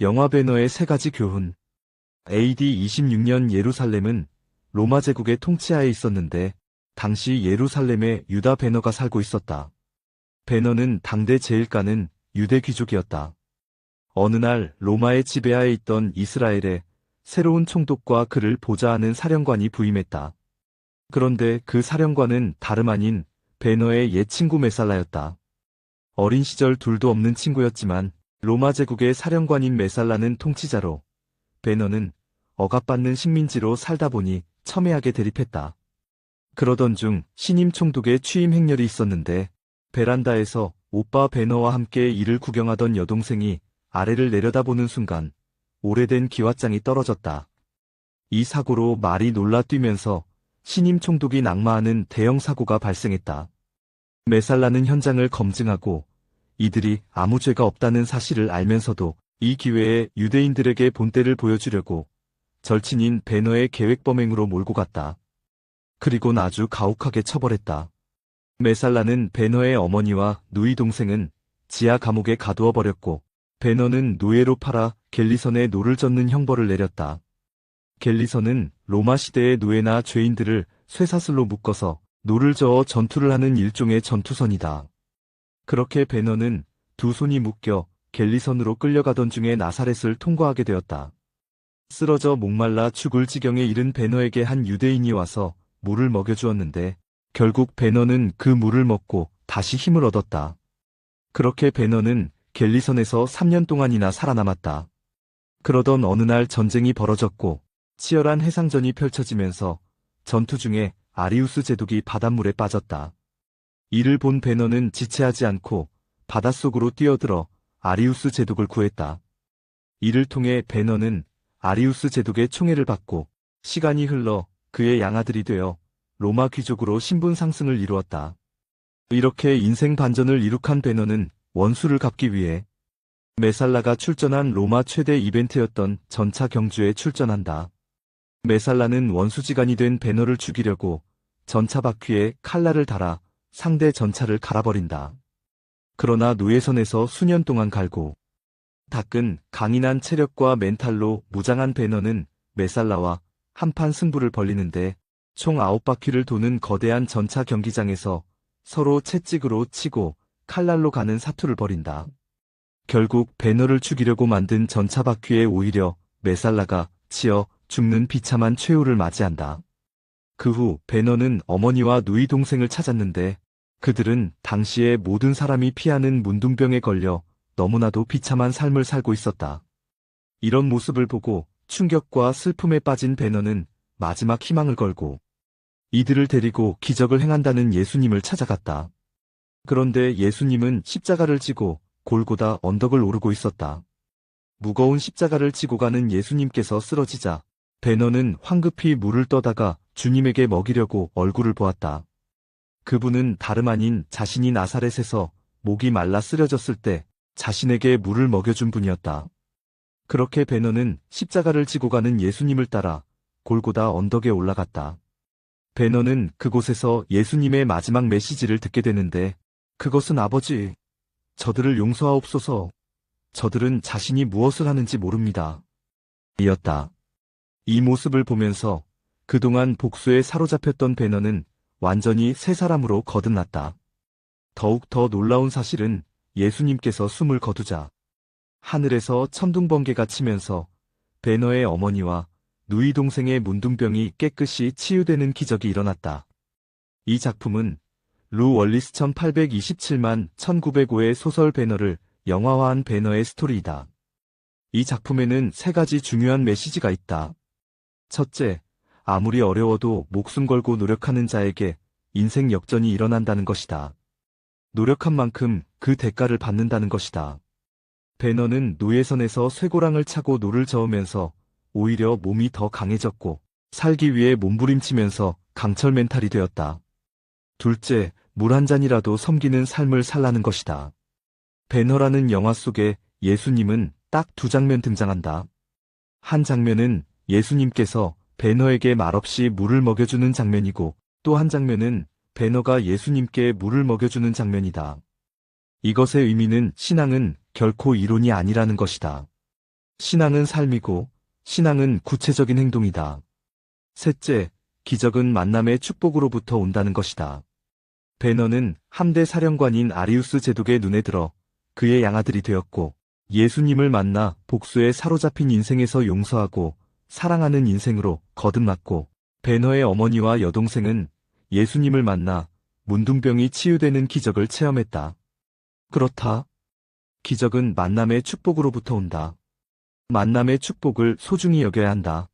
영화 배너의 세 가지 교훈. AD 26년 예루살렘은 로마 제국의 통치하에 있었는데 당시 예루살렘에 유다 배너가 살고 있었다. 배너는 당대 제일가는 유대 귀족이었다. 어느 날 로마의 지배하에 있던 이스라엘에 새로운 총독과 그를 보좌하는 사령관이 부임했다. 그런데 그 사령관은 다름 아닌 배너의 옛 친구 메살라였다. 어린 시절 둘도 없는 친구였지만 로마 제국의 사령관인 메살라는 통치자로, 배너는 억압받는 식민지로 살다 보니 첨예하게 대립했다. 그러던 중 신임 총독의 취임 행렬이 있었는데 베란다에서 오빠 배너와 함께 이를 구경하던 여동생이 아래를 내려다보는 순간 오래된 기왓장이 떨어졌다. 이 사고로 말이 놀라 뛰면서 신임 총독이 낙마하는 대형 사고가 발생했다. 메살라는 현장을 검증하고 이들이 아무 죄가 없다는 사실을 알면서도 이 기회에 유대인들에게 본때를 보여주려고 절친인 배너의 계획 범행으로 몰고 갔다. 그리곤 아주 가혹하게 처벌했다. 메살라는 배너의 어머니와 누이 동생은 지하 감옥에 가두어 버렸고 배너는 노예로 팔아 갤리선에 노를 젓는 형벌을 내렸다. 갤리선은 로마 시대의 노예나 죄인들을 쇠사슬로 묶어서 노를 저어 전투를 하는 일종의 전투선이다. 그렇게 배너는 두 손이 묶여 갤리선으로 끌려가던 중에 나사렛을 통과하게 되었다. 쓰러져 목말라 죽을 지경에 이른 배너에게 한 유대인이 와서 물을 먹여주었는데 결국 배너는 그 물을 먹고 다시 힘을 얻었다. 그렇게 배너는 갤리선에서 3년 동안이나 살아남았다. 그러던 어느 날 전쟁이 벌어졌고 치열한 해상전이 펼쳐지면서 전투 중에 아리우스 제독이 바닷물에 빠졌다. 이를 본 배너는 지체하지 않고 바닷속으로 뛰어들어 아리우스 제독을 구했다. 이를 통해 배너는 아리우스 제독의 총애를 받고 시간이 흘러 그의 양아들이 되어 로마 귀족으로 신분 상승을 이루었다. 이렇게 인생 반전을 이룩한 배너는 원수를 갚기 위해 메살라가 출전한 로마 최대 이벤트였던 전차 경주에 출전한다. 메살라는 원수지간이 된 배너를 죽이려고 전차 바퀴에 칼날을 달아 상대 전차를 갈아버린다. 그러나 노예선에서 수년 동안 갈고 닦은 강인한 체력과 멘탈로 무장한 배너는 메살라와 한판 승부를 벌이는데 총 9바퀴를 도는 거대한 전차 경기장에서 서로 채찍으로 치고 칼날로 가는 사투를 벌인다. 결국 배너를 죽이려고 만든 전차 바퀴에 오히려 메살라가 치여 죽는 비참한 최후를 맞이한다. 그 후 배너는 어머니와 누이 동생을 찾았는데 그들은 당시에 모든 사람이 피하는 문둥병에 걸려 너무나도 비참한 삶을 살고 있었다. 이런 모습을 보고 충격과 슬픔에 빠진 배너는 마지막 희망을 걸고 이들을 데리고 기적을 행한다는 예수님을 찾아갔다. 그런데 예수님은 십자가를 지고 골고다 언덕을 오르고 있었다. 무거운 십자가를 지고 가는 예수님께서 쓰러지자 배너는 황급히 물을 떠다가 주님에게 먹이려고 얼굴을 보았다. 그분은 다름 아닌 자신이 나사렛에서 목이 말라 쓰러졌을 때 자신에게 물을 먹여준 분이었다. 그렇게 배너는 십자가를 지고 가는 예수님을 따라 골고다 언덕에 올라갔다. 배너는 그곳에서 예수님의 마지막 메시지를 듣게 되는데 그것은 아버지, 저들을 용서하옵소서. 저들은 자신이 무엇을 하는지 모릅니다. 이었다. 이 모습을 보면서 그동안 복수에 사로잡혔던 배너는 완전히 새 사람으로 거듭났다. 더욱 더 놀라운 사실은 예수님께서 숨을 거두자 하늘에서 천둥번개가 치면서 배너의 어머니와 누이 동생의 문둥병이 깨끗이 치유되는 기적이 일어났다. 이 작품은 루 월리스 1827만 1905의 소설 배너를 영화화한 배너의 스토리이다. 이 작품에는 세 가지 중요한 메시지가 있다. 첫째, 아무리 어려워도 목숨 걸고 노력하는 자에게 인생 역전이 일어난다는 것이다. 노력한 만큼 그 대가를 받는다는 것이다. 배너는 노예선에서 쇠고랑을 차고 노를 저으면서 오히려 몸이 더 강해졌고 살기 위해 몸부림치면서 강철 멘탈이 되었다. 둘째, 물 한 잔이라도 섬기는 삶을 살라는 것이다. 배너라는 영화 속에 예수님은 딱 두 장면 등장한다. 한 장면은 예수님께서 배너에게 말없이 물을 먹여주는 장면이고 또 한 장면은 배너가 예수님께 물을 먹여주는 장면이다. 이것의 의미는 신앙은 결코 이론이 아니라는 것이다. 신앙은 삶이고, 신앙은 구체적인 행동이다. 셋째, 기적은 만남의 축복으로부터 온다는 것이다. 베너는 함대 사령관인 아리우스 제독의 눈에 들어 그의 양아들이 되었고, 예수님을 만나 복수에 사로잡힌 인생에서 용서하고 사랑하는 인생으로 거듭났고, 베너의 어머니와 여동생은 예수님을 만나 문둥병이 치유되는 기적을 체험했다. 그렇다. 기적은 만남의 축복으로부터 온다. 만남의 축복을 소중히 여겨야 한다.